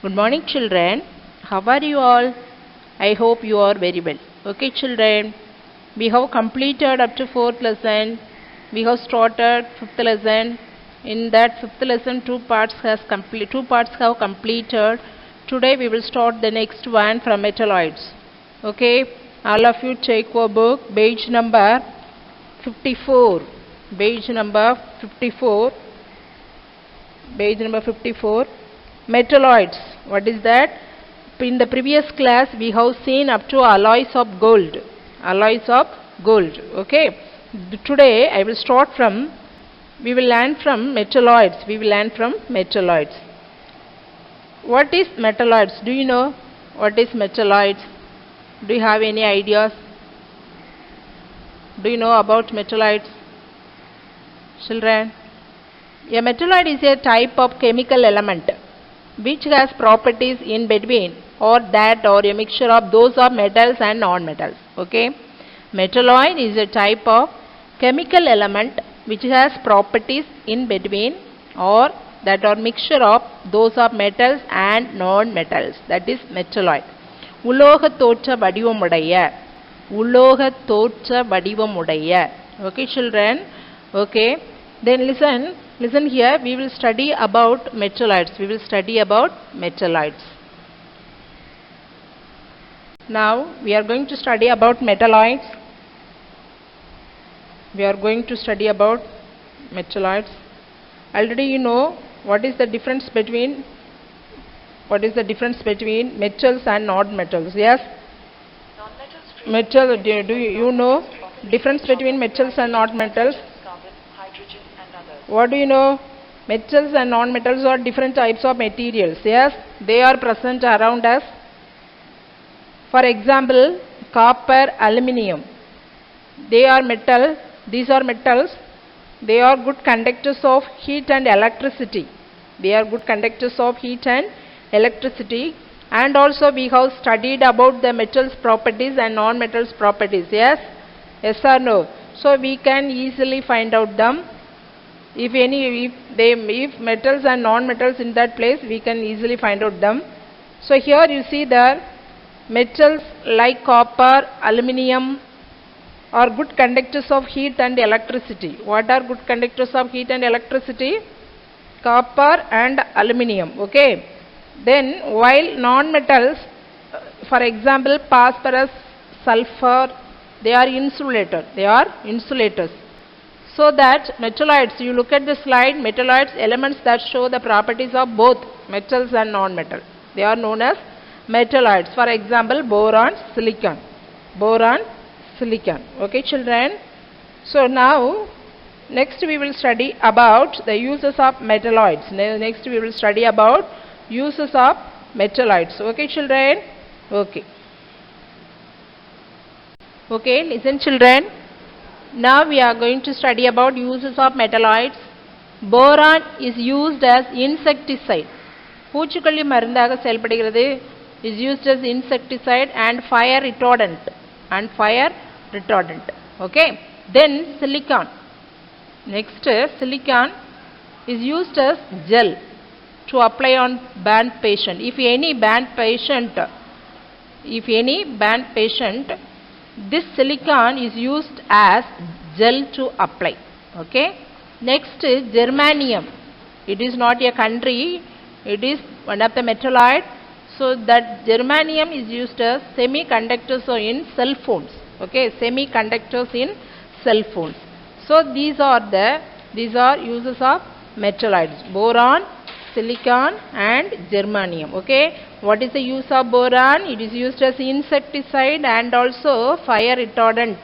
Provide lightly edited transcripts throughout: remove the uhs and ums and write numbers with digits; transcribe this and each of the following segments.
Good morning, children. How are you all? I hope you are very well. Okay, children. We have completed up to 4th lesson. We have started 5th lesson. In that 5th lesson, two parts have completed. Today we will start the next one from metalloids. Okay, all of you take your book, page number 54. Page number 54. Page number 54. Metalloids. What is that? In the previous class we have seen up to alloys of gold. Alloys of gold. Okay. Today I will start from, we will learn from metalloids. We will learn from metalloids. What is metalloids? Do you know what is metalloids? Do you have any ideas? Do you know about metalloids? Children? A metalloid is a type of chemical element which has properties in between or that or a mixture of those of metals and non-metals. Okay. Metalloid is a type of chemical element which has properties in between or that or mixture of those of metals and non-metals. That is metalloid. உலோக தோற்ற வடிவமுடைய உலோக தோற்ற வடிவமுடைய. Okay, children? Okay. Then listen here, we will study about metalloids. We will study about metalloids. Now we are going to study about metalloids. We are going to study about metalloids. Already you know what is the difference between metals and non-metals. Yes? Metal, do you know difference between metals and non-metals? What do you know? Metals and non-metals are different types of materials. Yes, they are present around us. For example, copper, aluminium. They are metal. These are metals. They are good conductors of heat and electricity. They are good conductors of heat and electricity. And also we have studied about the metals properties and non-metals properties. Yes? Yes or no? So we can easily find out them. If metals and non-metals in that place, we can easily find out them. So here you see the metals like copper, aluminium are good conductors of heat and electricity. What are good conductors of heat and electricity? Copper and aluminium. Okay. Then while non-metals, for example phosphorus, sulfur, they are insulators. They are insulators. So that metalloids, you look at the slide, metalloids, elements that show the properties of both metals and non-metal. They are known as metalloids. For example, boron, silicon. Boron, silicon. Okay, children? So now, next we will study about the uses of metalloids. Next we will study about uses of metalloids. Okay, children? Okay. Okay, listen, children. Now we are going to study about uses of metalloids. Boron is used as insecticide. பூச்சிக்கொல்லி மருந்தாக செயல்படுகிறது. Is used as insecticide and fire retardant. Okay. Then silicon. Next, silicon is used as gel to apply on burn patient. If any burn patient, this silicon is used as gel to apply. Okay. Next, germanium. It is not a country. It is one of the metalloid. So that germanium is used as semiconductors in cell phones. Okay. Semiconductors in cell phones. So these are uses of metalloids. Boron, silicon and germanium. Okay. What is the use of boron? It is used as insecticide and also fire retardant.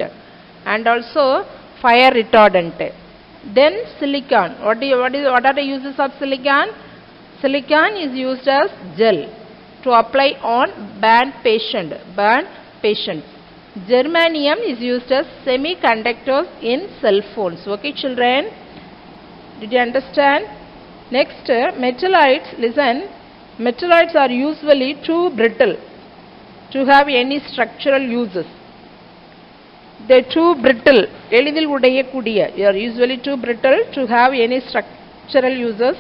Then silicon. What are the uses of silicon? Silicon is used as gel to apply on burn patients. Germanium is used as semiconductors in cell phones. Okay, children? Did you understand? Next, metalloids. Listen. Metalloids are usually too brittle to have any structural uses. They are too brittle. They are usually too brittle to have any structural uses.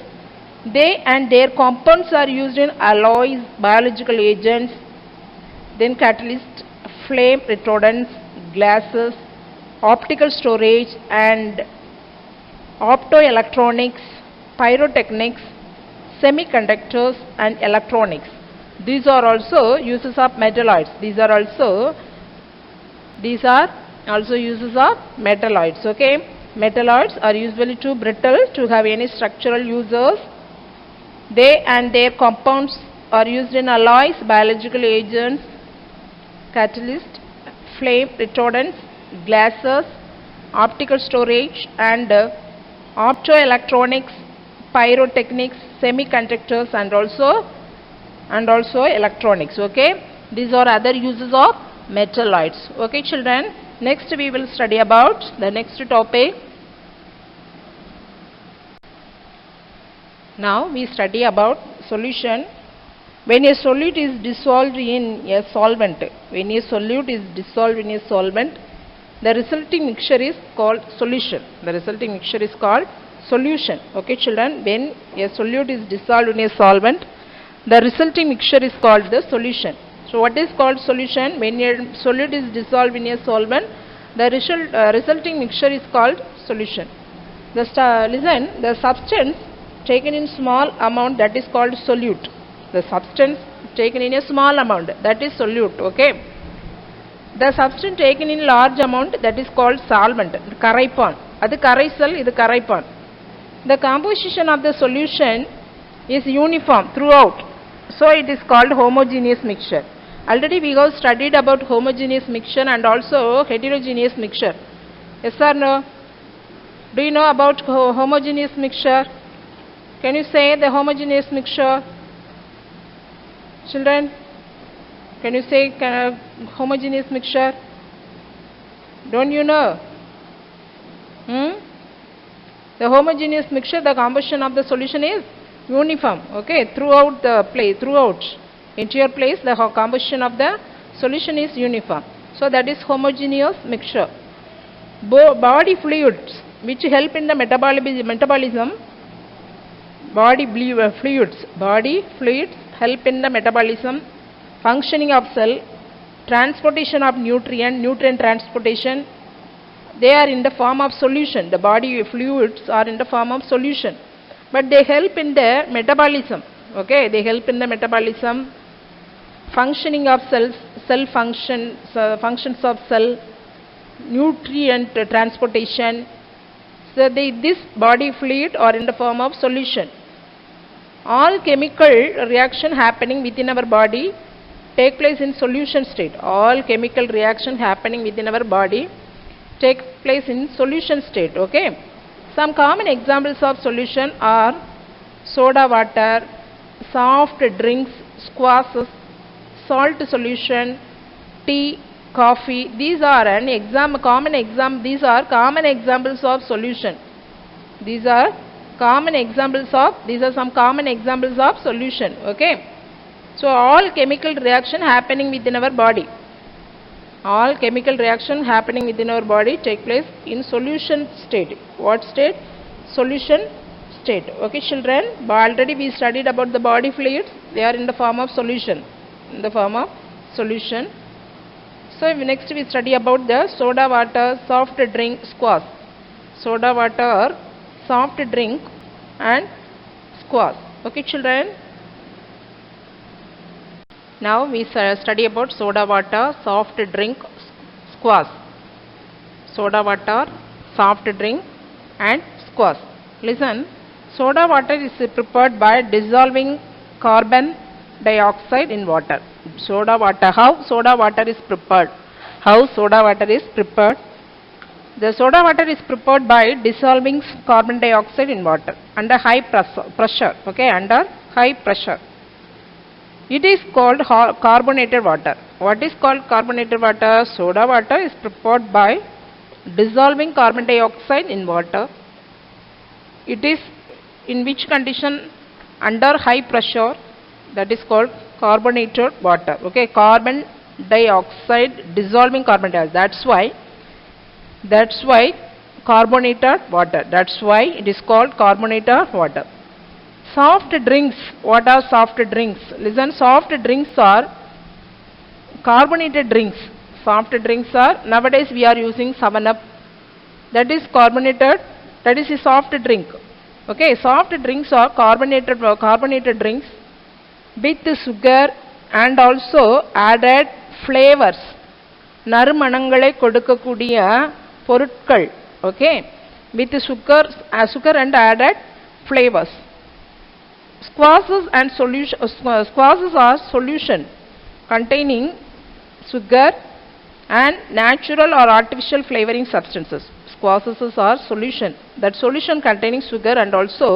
They and their compounds are used in alloys, biological agents, then catalyst, flame retardants, glasses, optical storage and optoelectronics, pyrotechnics, semiconductors and electronics. These are also uses of metalloids. These are also uses of metalloids. Okay, metalloids are usually too brittle to have any structural uses. They and their compounds are used in alloys, biological agents, catalyst, flame retardants, glasses, optical storage and optoelectronics, pyrotechnics, semiconductors and also electronics. Okay, these are other uses of metalloids. Okay children, next we will study about the next topic. Now we study about solution. When a solute is dissolved in a solvent, the resulting mixture is called solution. Okay children, when a solute is dissolved in a solvent, the resulting mixture is called the solution. So what is called solution? When a solute is dissolved in a solvent, the resulting mixture is called solution. Listen, the substance taken in small amount, that is called solute. The substance taken in a small amount, that is solute. Okay. The substance taken in large amount, that is called solvent. Karaipan. Adu karaisal, idu karaipan. The composition of the solution is uniform throughout, so it is called homogeneous mixture. Already we have studied about homogeneous mixture and also heterogeneous mixture. Yes or no? Do you know about homogeneous mixture? Can you say the homogeneous mixture? Children, can you say homogeneous mixture? Don't you know? The homogeneous mixture, the composition of the solution is uniform. Okay, throughout the place, throughout entire place, the composition of the solution is uniform. So that is homogeneous mixture. Body fluids which help in the metabolism. Body fluids help in the metabolism, functioning of cell, transportation of nutrient transportation. They are in the form of solution. The body fluids are in the form of solution, but they help in the metabolism. Okay, they help in the metabolism, functioning of cells, functions of cell, nutrient transportation. So this body fluid are in the form of solution. All chemical reaction happening within our body take place in solution state. All chemical reaction happening within our body take place in solution state. Okay. Some common examples of solution are soda water, soft drinks, squashes, salt solution, tea, coffee. These are common examples of solution. These are some common examples of solution. Okay. So all chemical reaction happening within our body. All chemical reaction happening within our body take place in solution state. What state? Solution state. Okay children, already we studied about the body fluids. They are in the form of solution. So next we study about the soda water, soft drink, squash. Soda water, soft drink and squash. Okay children. Now we study about soda water, soft drink, squash. Soda water, soft drink and squash. Listen, soda water is prepared by dissolving carbon dioxide in water. Soda water, how soda water is prepared? The soda water is prepared by dissolving carbon dioxide in water under high pressure. Okay, under high pressure. It is called carbonated water. What is called carbonated water? Soda water is prepared by dissolving carbon dioxide in water. It is in which condition? Under high pressure. That is called carbonated water. Okay, carbon dioxide, dissolving carbon dioxide. That's why carbonated water. That's why it is called carbonated water. Soft drinks. What are soft drinks? Listen, soft drinks are carbonated drinks. Soft drinks are, nowadays we are using 7-Up. That is carbonated, that is a soft drink. Okay, soft drinks are carbonated drinks with sugar and also added flavors. நறுமணங்களை கொடுக்கக்கூடிய பொருட்கள். Okay, with sugar and added flavors. Squashes are solution containing sugar and natural or artificial flavoring substances. Squashes are solution. That solution containing sugar and also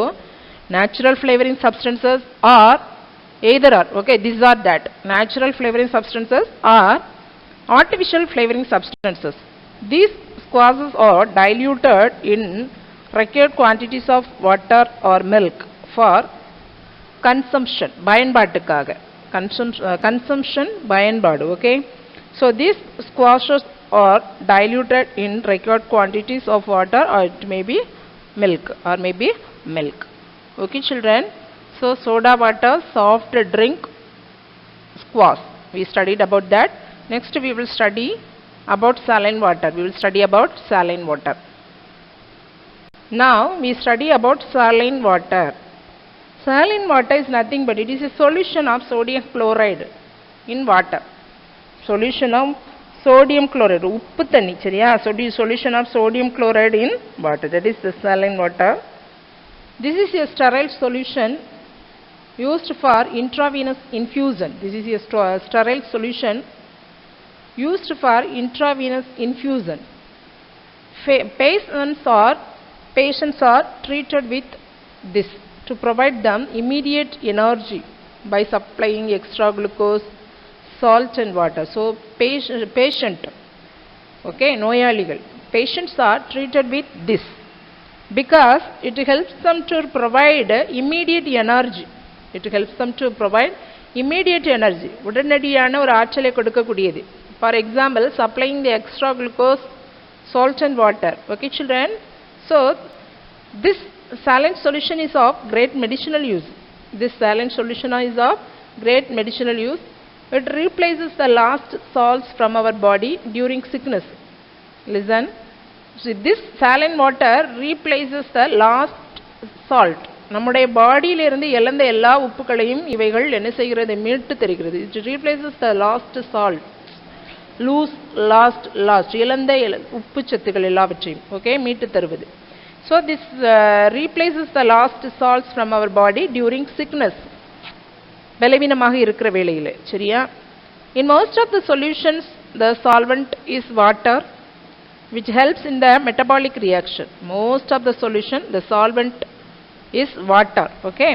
natural flavoring substances are either are. Okay, these are that. Natural flavoring substances are artificial flavoring substances. These squashes are diluted in required quantities of water or milk for consumption. பயன்பாட்டுக்காக. Consumption பயன்பாடு. Okay. So these squashes are diluted in required quantities of water or it may be milk. Okay children. So soda water, soft drink, squash. We studied about that. Next we will study about saline water. Now we study about saline water. Saline water is nothing but it is a solution of sodium chloride in water. Solution of sodium chloride. உப்பு தண்ணி சரியா? Solution of sodium chloride in water. That is the saline water. This is a sterile solution used for intravenous infusion. This is a sterile solution used for intravenous infusion. Patients are treated with this to provide them immediate energy by supplying extra glucose, salt and water. So patient, okay, நோயாளிகள், patients are treated with this because it helps them to provide immediate energy. உடனடியான ஒரு ஆற்றலை கொடுக்கக்கூடியது. For example, supplying the extra glucose, salt and water. Okay children. So this saline solution is of great medicinal use. It replaces the lost salts from our body during sickness. Listen. So this saline water replaces the lost salt. நம்முடைய பாடியில இருந்து இழந்த எல்லா உப்புகளையும் இவைகள் என்ன செய்கிறது? மீட்டு தருகிறது. It replaces the lost salt. இழந்த உப்பு சத்துக்கள் எல்லாவற்றையும் ஓகே மீட்டு தருவது. So this replaces the lost salts from our body during sickness. பலவீனமாக இருக்கிற வேளையிலே சரியா? In most of the solutions the solvent is water which helps in the metabolic reaction. Most of the solution the solvent is water. Okay,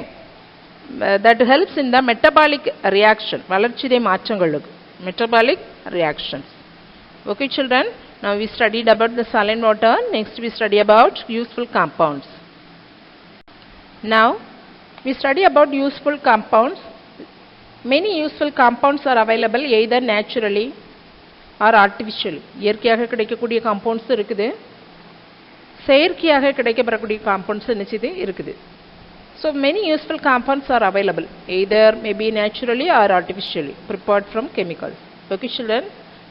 that helps in the metabolic reaction. வளர்சிதை மாற்றங்களுக்கு metabolic reactions. Okay children, now we studied about the saline water. Next we study about useful compounds. Now we study about useful compounds. Many useful compounds are available either naturally or artificially. இயற்கையாக கிடைக்கக்கூடிய compounds இருக்குது, செயற்கையாக கிடைக்கப்படக்கூடிய compounds என்னது இருக்குது. So many useful compounds are available either maybe naturally or artificially prepared from chemicals. Okay children.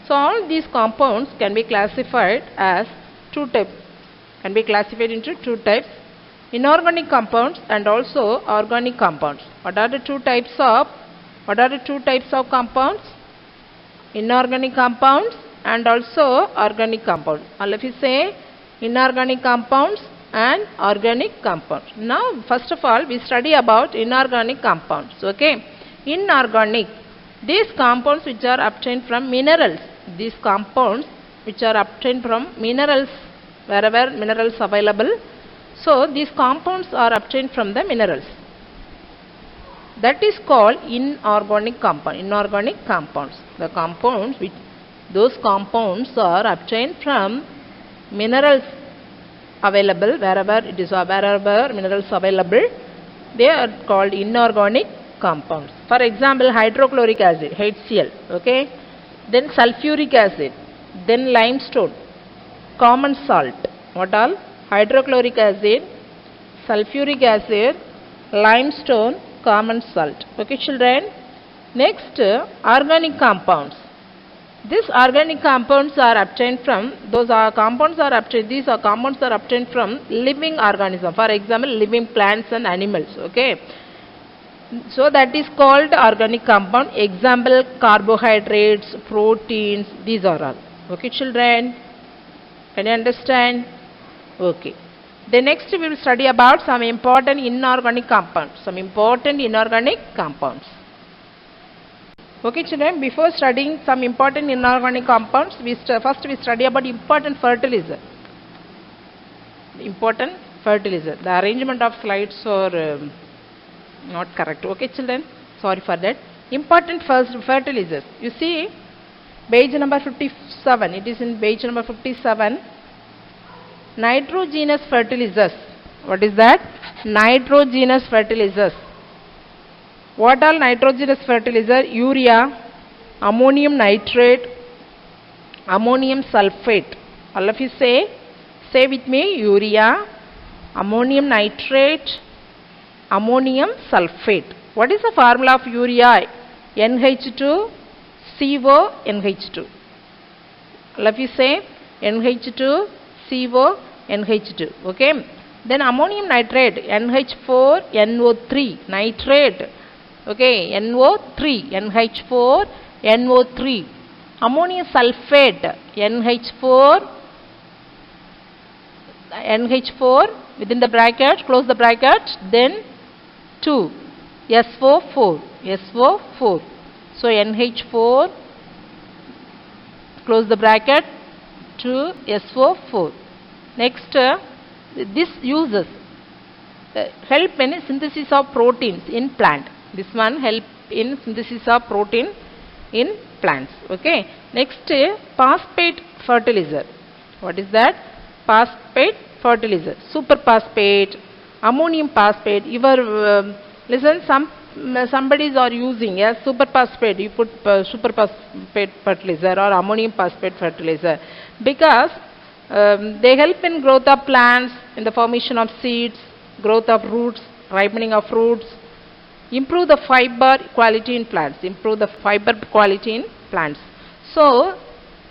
So all these compounds can be classified as into two types, inorganic compounds and also organic compounds. What are the two types of compounds? Inorganic compounds and also organic compounds. All of you say inorganic compounds and organic compounds. Now first of all we study about inorganic compounds. Okay, inorganic, these compounds which are obtained from minerals. Wherever minerals available, so these compounds are obtained from the minerals. That is called inorganic compounds. Those compounds are obtained from minerals available. Wherever minerals available, they are called inorganic compounds. For example, hydrochloric acid, HCl. Okay, then sulfuric acid, then limestone, common salt. What all? Hydrochloric acid, sulfuric acid, limestone, common salt. Okay, children. Next, organic compounds. These organic compounds are obtained from these are compounds are obtained from living organisms. For example, living plants and animals. Okay, so that is called organic compound. Example, carbohydrates, proteins. These are all. Okay, children. Can you understand? Okay. The next we will study about some important inorganic compounds. Okay, children, before studying some important inorganic compounds, first we study about important fertilizer. The arrangement of slides are not correct. Okay, children, sorry for that. Important fertilizers. You see, page number 57. It is in page number 57. Nitrogenous fertilizers. What is that? Nitrogenous fertilizers. What are nitrogenous fertilizer? Urea, ammonium nitrate, ammonium sulfate. All of you say with me, urea, ammonium nitrate, ammonium sulfate. What is the formula of urea? NH2, CO, NH2. All of you say NH2, CO, NH2. Okay. Then ammonium nitrate, NH4, NO3, nitrate. Okay, NO3, NH4, NO3. Ammonium sulfate, NH4 within the bracket, close the bracket, then 2, SO4. So NH4, close the bracket, 2, SO4. Next, this uses help in synthesis of proteins in plant. This one help in synthesis of protein in plants. Okay. Next, phosphate fertilizer. What is that? Phosphate fertilizer. Superphosphate, ammonium phosphate. Listen, somebodies are using superphosphate. You put superphosphate fertilizer or ammonium phosphate fertilizer because they help in growth of plants, in the formation of seeds, growth of roots, ripening of fruits, improve the fiber quality in plants. So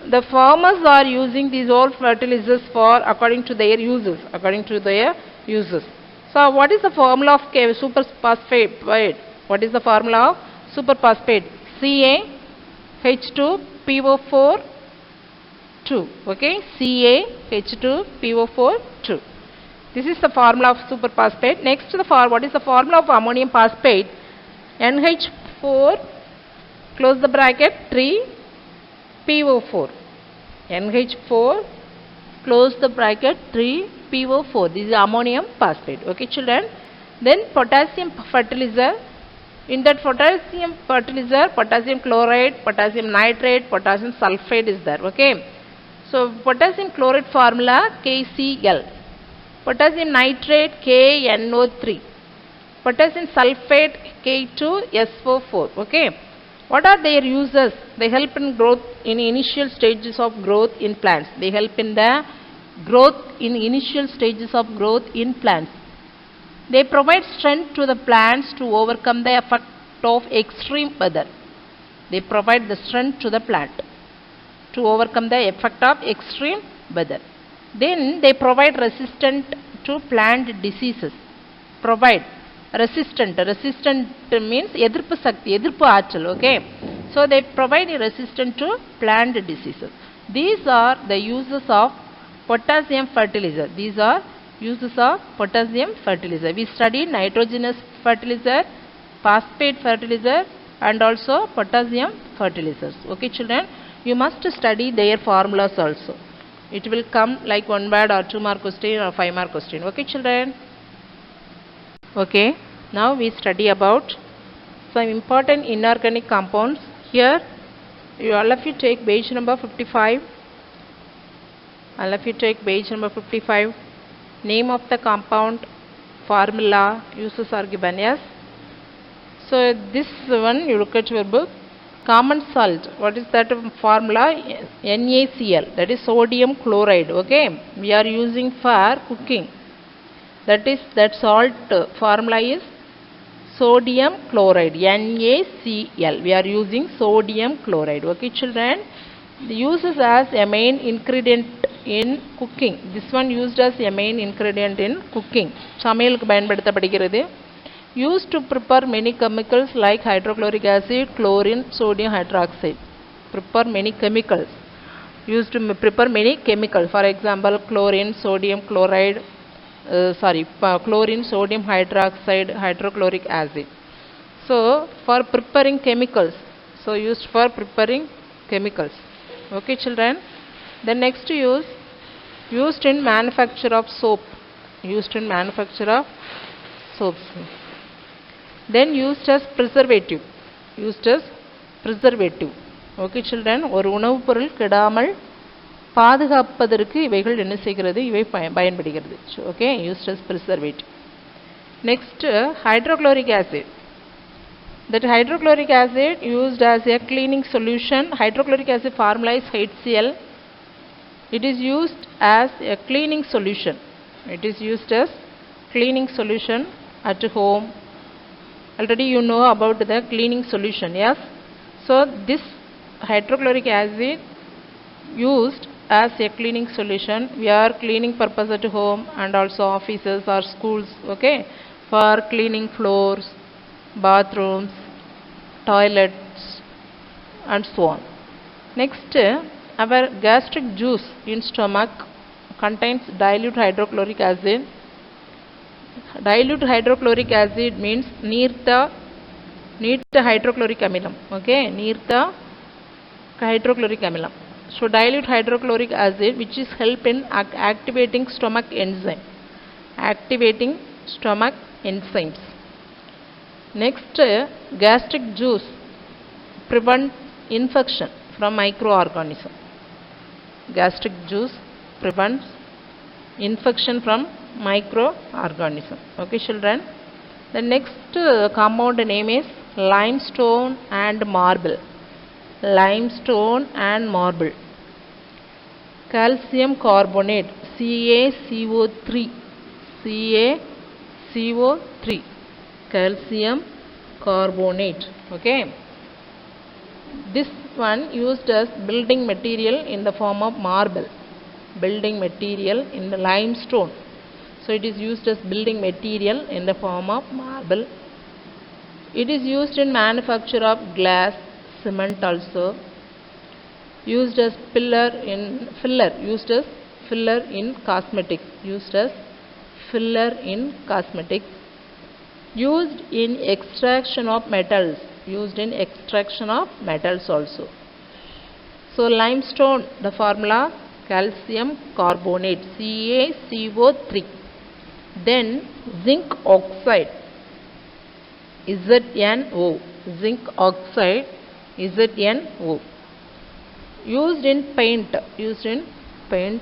the farmers are using these all fertilizers according to their uses. So what is the formula of superphosphate? What is the formula of superphosphate? CaH2PO4 2. Okay, CaH2PO4 2. This is the formula of superphosphate. Next, what is the formula of ammonium phosphate? NH4, close the bracket, 3, PO4. NH4, close the bracket, 3, PO4. This is ammonium phosphate. Okay, children. Then potassium fertilizer. In that potassium fertilizer, potassium chloride, potassium nitrate, potassium sulfate is there. Okay. So potassium chloride formula KCl. Potassium nitrate KNO3. Potassium sulfate K2SO4. Okay. What are their uses? They help in growth in initial stages of growth in plants. They provide strength to the plants to overcome the effect of extreme weather. Then they provide resistant to plant diseases. Resistant means எதிர்ப்பு ஆற்றல். Okay. So they provide resistant to plant diseases. These are the uses of potassium fertilizer. We studied nitrogenous fertilizer, phosphate fertilizer and also potassium fertilizers. Okay, children, you must study their formulas also. It will come like 1 word or 2 mark question or 5 mark question. Okay, children. Okay, now we study about some important inorganic compounds. Here, all of you take page number 55. Name of the compound, formula, uses are given. Yes. So this one you look at your book. Common salt. What is that formula? NaCl. That is sodium chloride. Okay. We are using for cooking. That salt formula is sodium chloride, NaCl. We are using sodium chloride. Okay, children. The uses as a main ingredient in cooking. This one used as a main ingredient in cooking. சமையலுக்கு பயன்படுத்தப்படுகிறது. Used to prepare many chemicals like hydrochloric acid, chlorine, sodium hydroxide. Prepare many chemicals. Used to prepare many chemicals. For example, chlorine, sodium chloride, chlorine, sodium hydroxide, hydrochloric acid. So, for preparing chemicals. So, used for preparing chemicals. Okay, children. The next use, used in manufacture of soap. Used in manufacture of soaps. Then used as preservative. Used as preservative. Okay, children. ஒரு உணவுப் பொருள் கெடாமல் பாதுகாப்பதற்கு இவைகள் என்ன செய்கிறது? இவை பயன்படுகிறது. Okay, used as preservative. Next, hydrochloric acid. That hydrochloric acid used as a cleaning solution. Hydrochloric acid formula is HCl. It is used as a cleaning solution. It is used as cleaning solution at home. Already you know about the cleaning solution, yes? So this hydrochloric acid used as a cleaning solution. We are cleaning purpose at home and also offices or schools, okay? For cleaning floors, bathrooms, toilets and so on. Next, our gastric juice in stomach contains dilute hydrochloric acid. Dilute hydrochloric acid means neertha hydrochloric amilam, okay? Neertha hydrochloric amilam. So dilute hydrochloric acid which is help in activating stomach enzyme. Activating stomach enzymes. Next, gastric juice prevent infection from microorganism. Gastric juice prevents infection from microorganism. Okay, children. The next compound name is limestone and marble. Limestone and marble. Calcium carbonate, CaCO3. CaCO3. Calcium carbonate. Okay. This one used as building material in the form of marble. Building material in the limestone. So it is used as building material in the form of marble. It is used in manufacture of glass, cement also. Used as filler in cosmetic. Used as filler in cosmetic. Used in extraction of metals. Used in extraction of metals also. So limestone, the formula calcium carbonate, CaCO3. Then zinc oxide, ZnO. Zinc oxide, ZnO. Used in paint. Used in paint.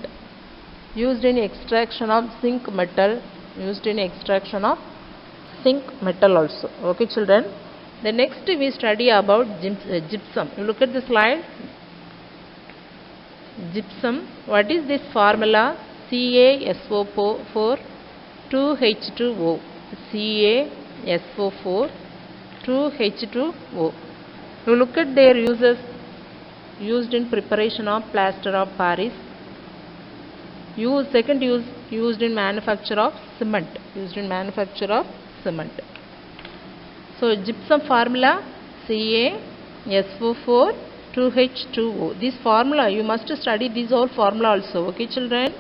Used in extraction of zinc metal. Used in extraction of zinc metal also. Okay, children. The next we study about gypsum. You look at the slide. Gypsum. What is this formula? CaSO4 2H2O. CaSO4 2H2O. You look at their uses. Used in preparation of plaster of Paris. Second use, used in manufacture of cement. Used in manufacture of cement. So gypsum formula CaSO4 2H2O. This formula you must study this whole formula also. Okay, children.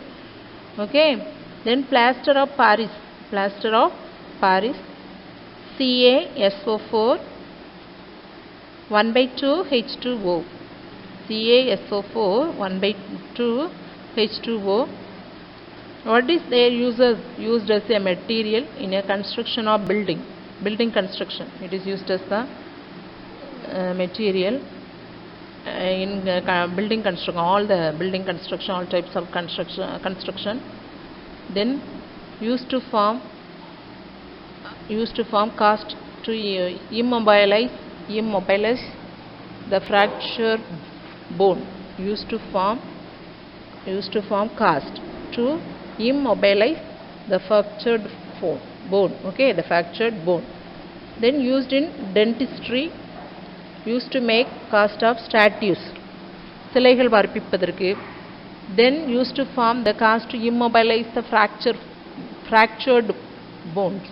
Okay. Then plaster of Paris. Plaster of Paris. CaSO4 1/2 H2O. CaSO4 1/2 H2O. What is their uses? Used as a material in a construction of building. Building construction. It is used as the material in building construction. All the building construction, all types of construction. Then used to form cast to immobilize the fractured bone. Used to form cast to immobilize the fractured bone. Okay, the fractured bone. then used in dentistry, used to make cast of statues, சிலைகள் வார்ப்பிப்பதற்கு, then used to form the cast to immobilize the fractured bones,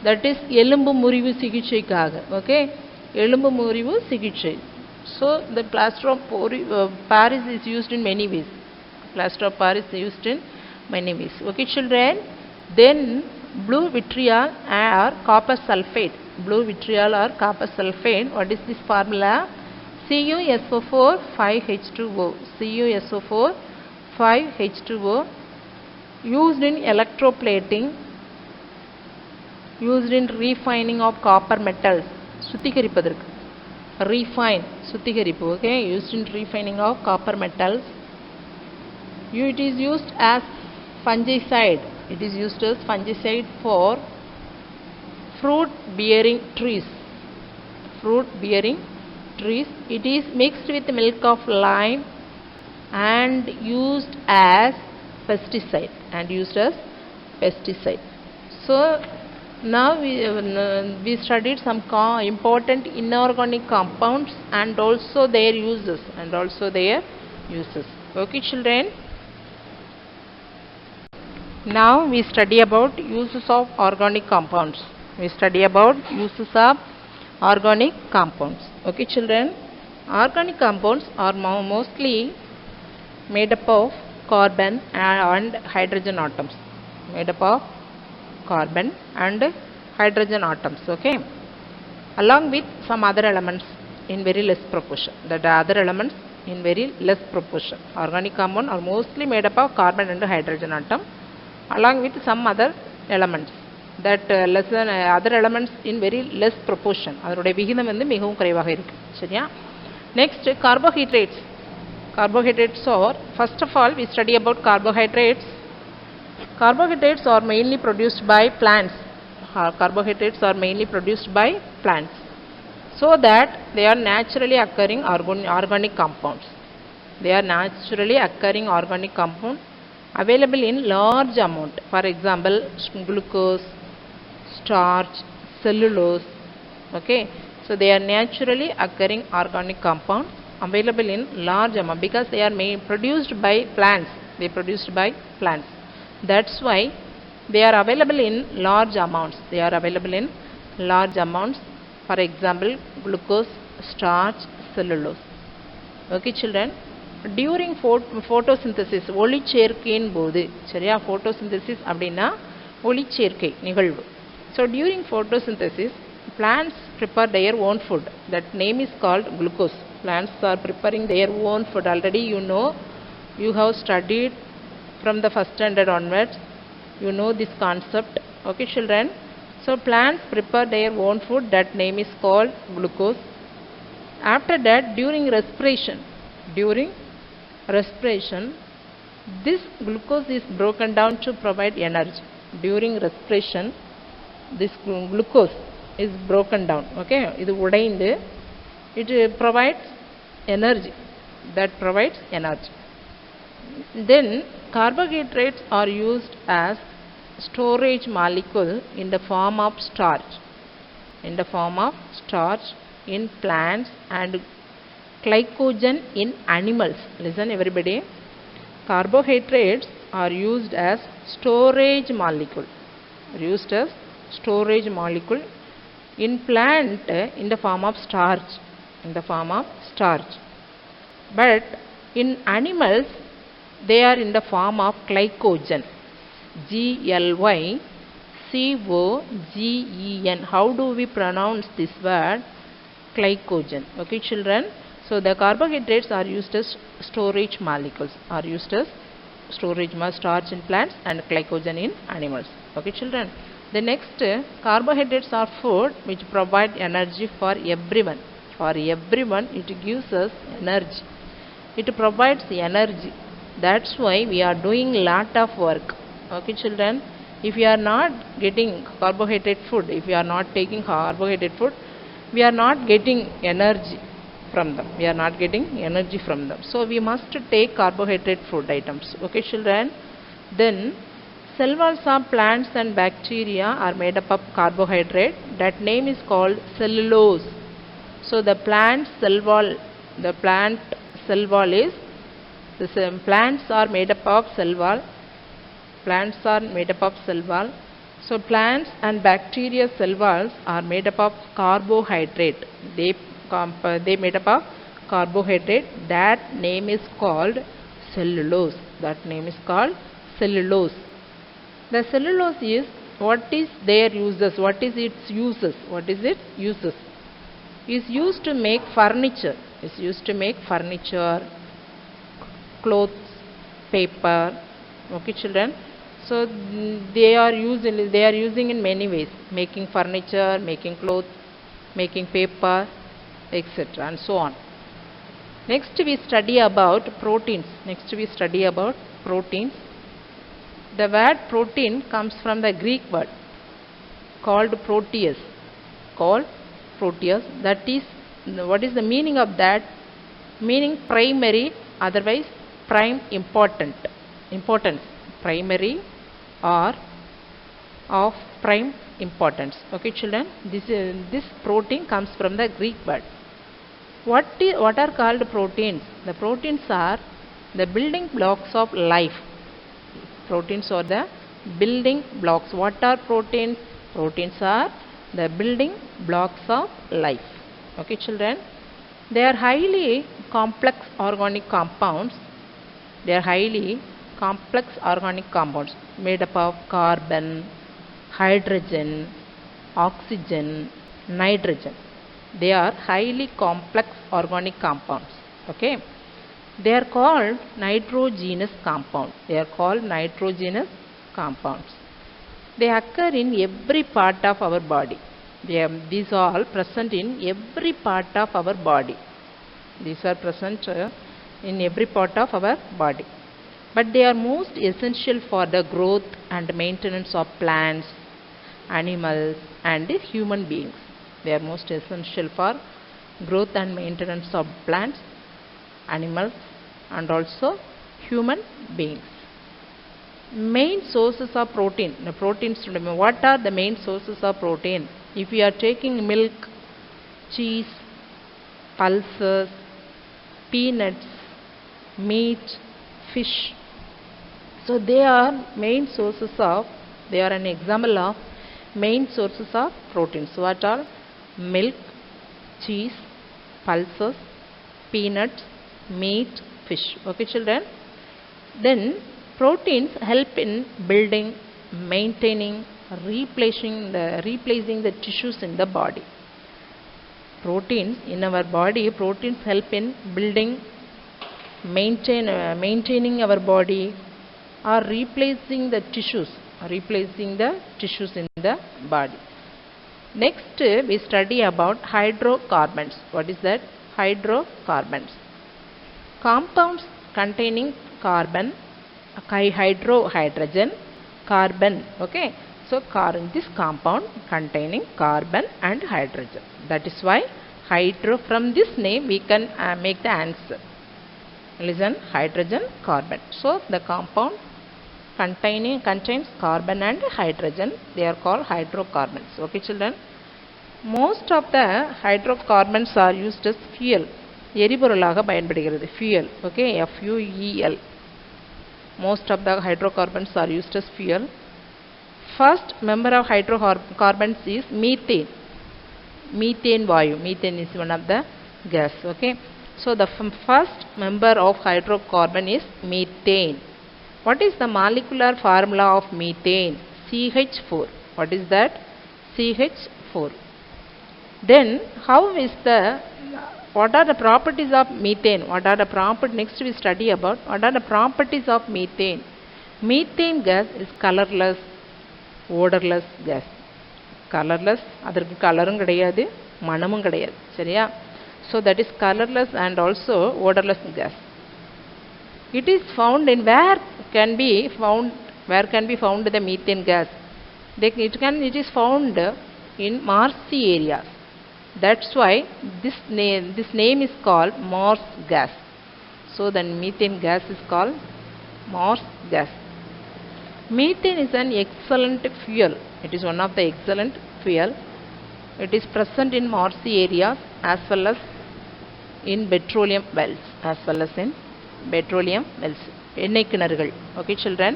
that is எலும்பு முறிவு சிகிச்சைக்காக. okay, எலும்பு முறிவு சிகிச்சை. So the plaster of Paris is used in many ways. Plaster of Paris is used in many ways. okay children, then blue vitriol or copper sulfate. Blue vitriol or copper sulfate, what is this formula? CuSO4 5H2O. CuSO4 5H2O, used in electroplating, used in refining of copper metals, சுத்திகரிப்பதற்கு, refine, சுத்திகரிப்பு. okay, used in refining of copper metals. It is used as fungicide. It is used as fungicide for fruit bearing trees. Fruit bearing trees. It is mixed with milk of lime and used as pesticide. So now we studied some important inorganic compounds and also their uses. okay children, now we study about uses of organic compounds. okay children, organic compounds are mostly made up of carbon and hydrogen atoms. okay, along with some other elements in very less proportion. Organic compounds are mostly made up of carbon and hydrogen atom, along with some other elements, that other elements in very less proportion. அதனுடைய விகிதம் வந்து மிகவும் குறைவாக இருக்கு. சரியா? Next, carbohydrates. Carbohydrates are, first of all, we study about carbohydrates. Carbohydrates are mainly produced by plants. So that they are naturally occurring organic compounds. Available in large amount. For example, glucose, starch, cellulose. okay, so they are naturally occurring organic compounds available in large amount because they are produced by plants. That's why they are available in large amounts. For example, glucose, starch, cellulose. okay children, during photosynthesis, ஒளிச்சேர்க்கையின் போது, சரியா, photosynthesis அப்படின்னா ஒளிச்சேர்க்கை நிகழ்வு. So during photosynthesis, plants prepare their own food. That name is called glucose. Plants are preparing their own food. Already you have studied from the first standard onwards. You know this concept. okay children, so plants prepare their own food. That name is called glucose. After that, during respiration, this glucose is broken down to provide energy. During respiration, this glucose is broken down. okay, இது உடைந்து it provides energy. Then carbohydrates are used as storage molecule in the form of starch. In plants and glycogen in animals. Listen everybody. Carbohydrates are used as storage molecule. In plant in the form of starch. But in animals they are in the form of glycogen. Glycogen. How do we pronounce this word? Glycogen. okay children, so the carbohydrates are used as storage molecules. Starch in plants and glycogen in animals. okay children, the next, carbohydrates are food which provide energy for everyone. It gives us energy. It provides energy. That's why we are doing lot of work. okay children, if we are not getting carbohydrate food, we are not getting energy from them. So we must take carbohydrate food items. okay children, then Cell walls of plants and bacteria are made up of carbohydrate. That name is called cellulose. So the plant cell wall is plants are made up of cell wall. Plants are made up of cell wall. So plants and bacteria cell walls are made up of carbohydrate. They made up of carbohydrate. That name is called cellulose. That name is called cellulose. The cellulose is, what is their uses? What is its uses? What is its uses? Is used to make furniture. Is used to make furniture, clothes, paper. Okay, children. So they are using in many ways, making furniture, making clothes, making paper, etc. and so on. Next we study about proteins. The word protein comes from the Greek word called proteus. That is, what is the meaning of that? Meaning primary, otherwise prime importance. Primary or of prime importance. Okay, children. This protein comes from the Greek word. What are called proteins? The proteins are the building blocks of life. Proteins are the building blocks. What are proteins? Proteins are the building blocks of life. Okay, children. They are highly complex organic compounds. Made up of carbon, hydrogen, oxygen, nitrogen. They are highly complex organic compounds. Okay. They are called nitrogenous compounds. They occur in every part of our body. These are all present in every part of our body. But they are most essential for the growth and maintenance of plants, animals, and human beings. They are most essential for growth and maintenance of plants, animals, and also human beings. Main sources of protein. What are the main sources of protein? If we are taking milk, cheese, pulses, peanuts, meat, fish. So they are an example of main sources of proteins. So what are? Milk, cheese, pulses, peanuts, meat, fish. Okay, children. Then proteins help in building, maintaining, replacing the tissues in the body. Proteins in our body, proteins help in building, maintaining our body, or replacing the tissues in the body. Next we study about hydrocarbons. What is that? Hydrocarbons. Compounds containing carbon, hydrogen, carbon. Okay. So this compound containing carbon and hydrogen. That is why from this name we can make the answer. Listen, hydrogen, carbon. So the compound contains carbon and hydrogen. They are called hydrocarbons. Okay, children. Most of the hydrocarbons are used as fuel. எரிபொருளாக பயன்படுகிறது. Fuel. Okay, FUEL. Most of the hydrocarbons are used as fuel. First member of hydrocarbons is methane. Methane is one of the gas. Okay. So the first member of hydrocarbon is methane. What is the molecular formula of methane? CH4. What is that? CH4. Then what are the properties of methane? Next we study about what are the properties of methane. Methane gas is colorless, odorless gas. Colorless, அதற்கு கலரும் கிடையாது, மணமும் கிடையாது. சரியா? So that is colorless and also odorless gas. It is found in where can be found the methane gas? It is found in marshy areas. That's why this name is called marsh gas. So the methane gas is called marsh gas. Methane is an excellent fuel. It is one of the excellent fuel. It is present in marshy areas as well as in petroleum wells. எண்ணெய் கிணறுகள். Okay, children.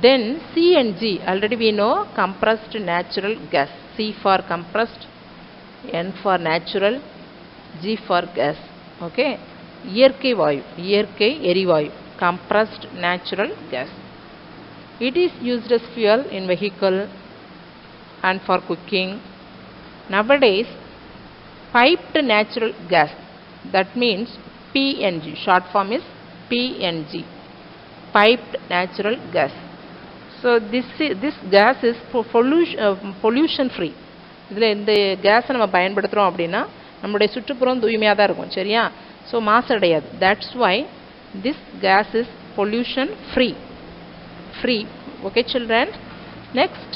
Then CNG, already we know compressed natural gas. C for compressed, N for natural, G for gas. Okay, இயற்கை வாயு, இயற்கை எரிவாயு, compressed natural gas. It is used as fuel in vehicle and for cooking. Nowadays, piped natural gas, that means PNG, short form is PNG, piped natural gas. So this gas is pollution free. இதில் இந்த கேஸை நம்ம பயன்படுத்துகிறோம் அப்படின்னா நம்முடைய சுற்றுப்புறம் தூய்மையாக தான் இருக்கும், சரியா? So மாசடையாது. That's why this gas is pollution free. Okay, children. Next,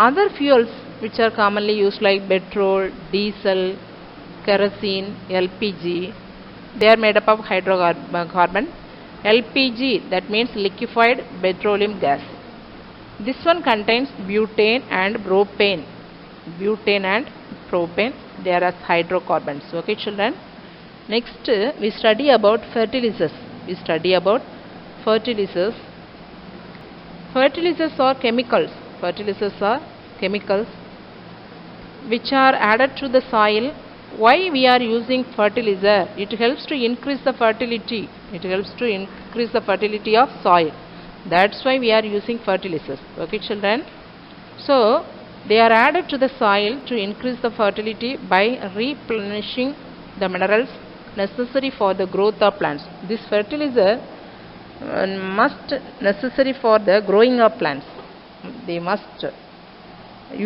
other fuels which are commonly used like petrol, diesel, kerosene, LPG, they are made up of hydrocarbon. LPG, that means liquefied petroleum gas. This one contains butane and propane. They are as hydrocarbons. Okay, children. Next, we study about fertilizers. Fertilizers are chemicals which are added to the soil. Why we are using fertilizer? It helps to increase the fertility. Of soil. That's why we are using fertilizers. Okay, children. So they are added to the soil to increase the fertility by replenishing the minerals necessary for the growth of plants. This fertilizer must necessary for the growing of plants. They must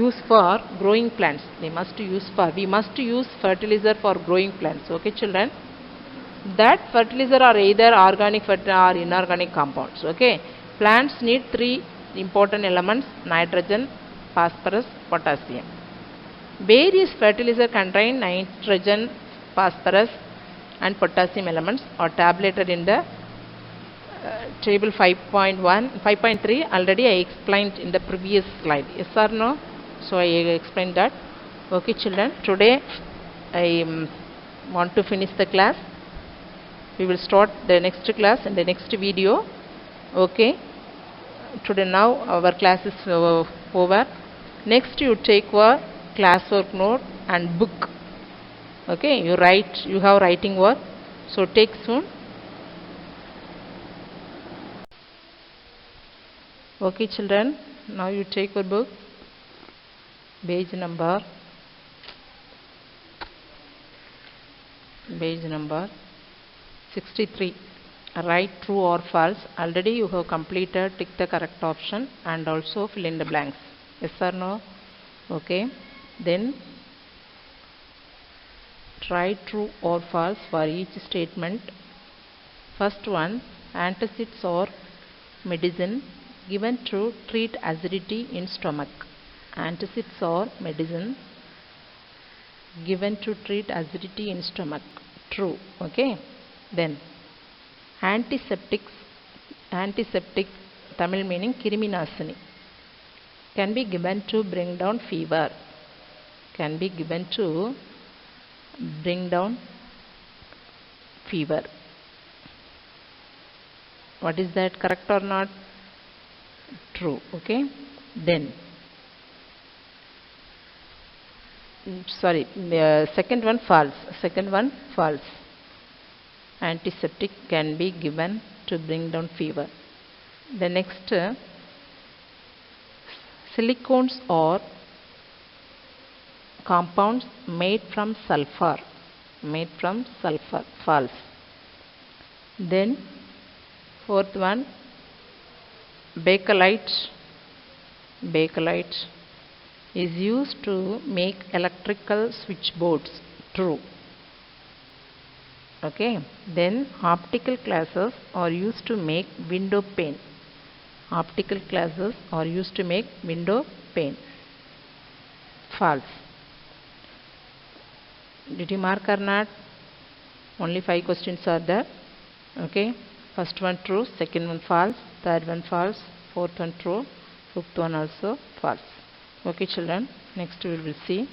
use for growing plants. We must use fertilizer for growing plants. Okay, children. That fertilizer are either organic or inorganic compounds. Okay, plants need 3 important elements: nitrogen, phosphorus, potassium. Various fertilizer contain nitrogen, phosphorus and potassium elements are tabulated in the table 5.3. already I explained in the previous slide. Yes or no? So I explained that. Okay, children. Today I want to finish the class. We will start the next class in the next video. Okay, today now our class is over. Next you take your classwork note and book. Okay, you have writing work, so take soon. Okay, children, now you take your book, page number 63. Write true or false. Already you have completed, tick the correct option and also fill in the blanks. Yes or no? Okay, then write true or false for each statement. First one, antacids or medicine given to treat acidity in stomach. Antacids or medicine given to treat acidity in stomach. True. Okay, then antiseptic, Tamil meaning Kriminasini, can be given to bring down fever. What is that, correct or not? True. Okay, then second one false. Antiseptic can be given to bring down fever. The next, silicones or compounds made from sulfur. False. Then fourth one, bakelite is used to make electrical switchboards. True. Okay, then optical glasses are used to make window pane. False. Did you mark or not? Only 5 questions are there. Okay, First one true, second one false, third one false, fourth one true, fifth one also false. Okay children, next we will see.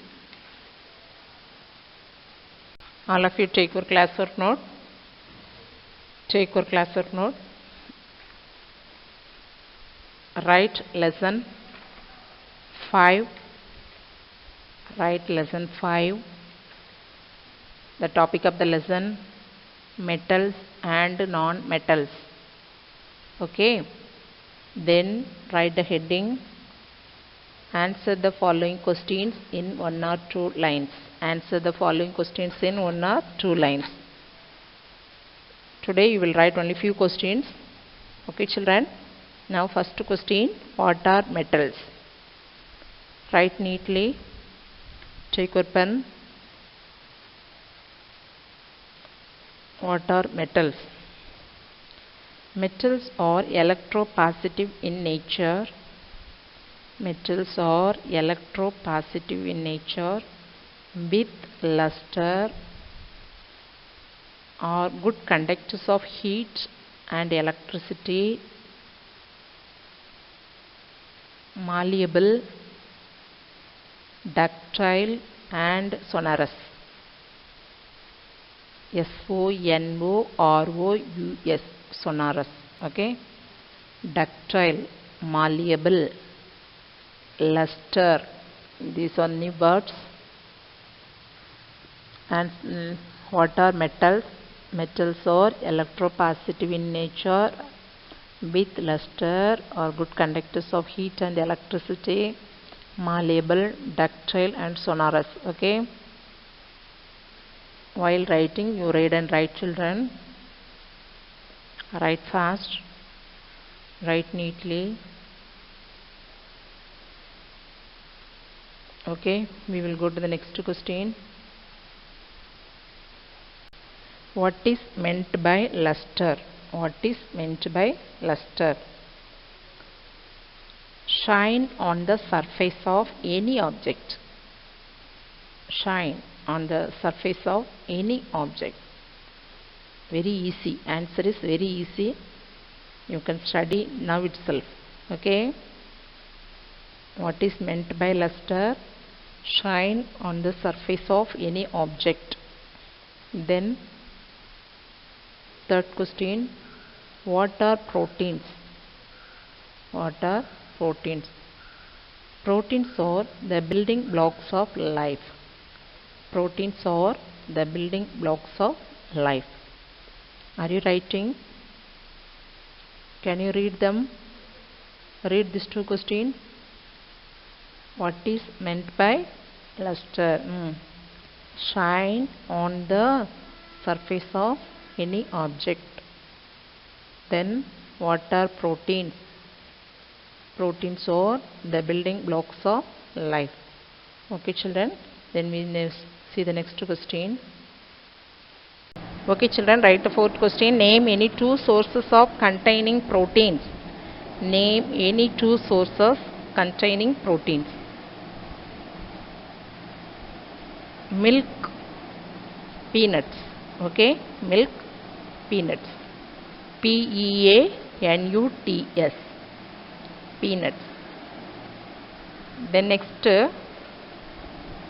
All of you take your classwork note. Take your classwork note. Write lesson 5. Write lesson 5. The topic of the lesson, metals and non-metals. Okay. Then write the heading. Answer the following questions in 1 or 2 lines. Answer the following questions in 1 or 2 lines. Today you will write only few questions. Okay children. Now first question, what are metals? Write neatly. Take your pen. What are metals? Metals are electropositive in nature. Metals are electropositive in nature with luster, are good conductors of heat and electricity, malleable, ductile and sonorous. SONOROUS, sonorous. Okay. Ductile, malleable, luster. These are new words. And what are metals? Metals are electropositive in nature with luster, or good conductors of heat and electricity, malleable, ductile and sonorous. Okay. While writing, you read and write children. Write fast. Write neatly. Okay. We will go to the next question. What is meant by luster? What is meant by luster? Shine on the surface of any object. Shine on the surface of any object. Very easy. Answer is very easy. You can study now itself. Okay. What is meant by luster? Shine on the surface of any object. Then third question, what are proteins? What are proteins? Proteins are the building blocks of life. Proteins are the building blocks of life. Are you writing? Can you read them? Read these two questions. What is meant by luster? Shine on the surface of any object. Then what are proteins? Proteins are the building blocks of life. Okay children. Then we see the next question. Okay children, write the fourth question. Name any two sources of containing proteins. Name any two sources containing proteins. Milk, peanuts. Okay, milk, peanuts. PEANUTS, peanuts. Then next,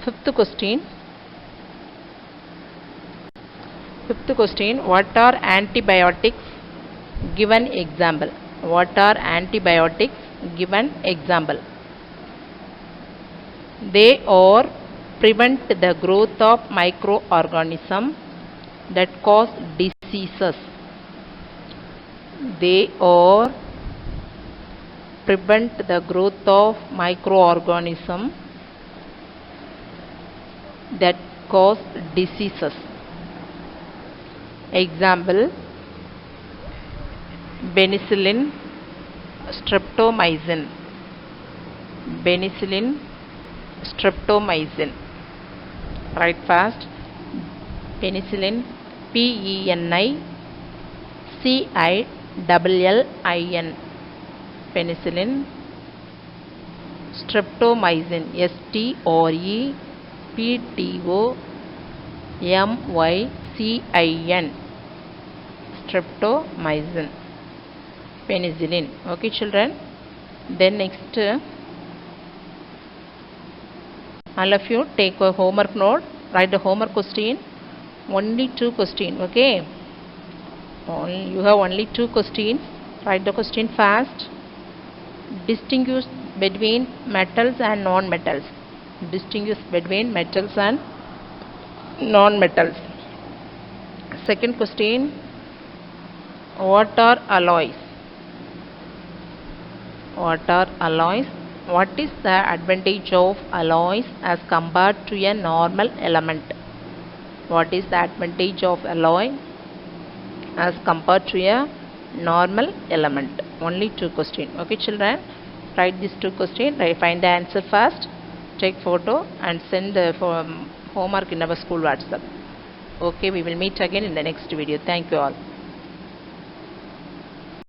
fifth question. Fifth question, what are antibiotics? Given example. What are antibiotics? Given example. They are prevent the growth of microorganisms that cause diseases. They are prevent the growth of microorganisms that cause diseases. Example, penicillin, streptomycin. Penicillin, streptomycin. Write fast. Penicillin, PENICILLIN. Penicillin. Streptomycin, STREPTOMYCIN. streptomycin, penicillin. Okay children, then next all of you take a homework note, write the homework question, only 2 questions. Okay, you have only 2 questions. Write the question fast. Distinguish between metals and non-metals. Distinguish between metals and non-metals. Second question, what are alloys? What are alloys? What is the advantage of alloys as compared to a normal element? What is the advantage of alloy as compared to a normal element? Only 2 questions. Okay children, write these 2 questions. Find the answer first, take photo and send the homework in our school WhatsApp. Okay, we will meet again in the next video. Thank you all.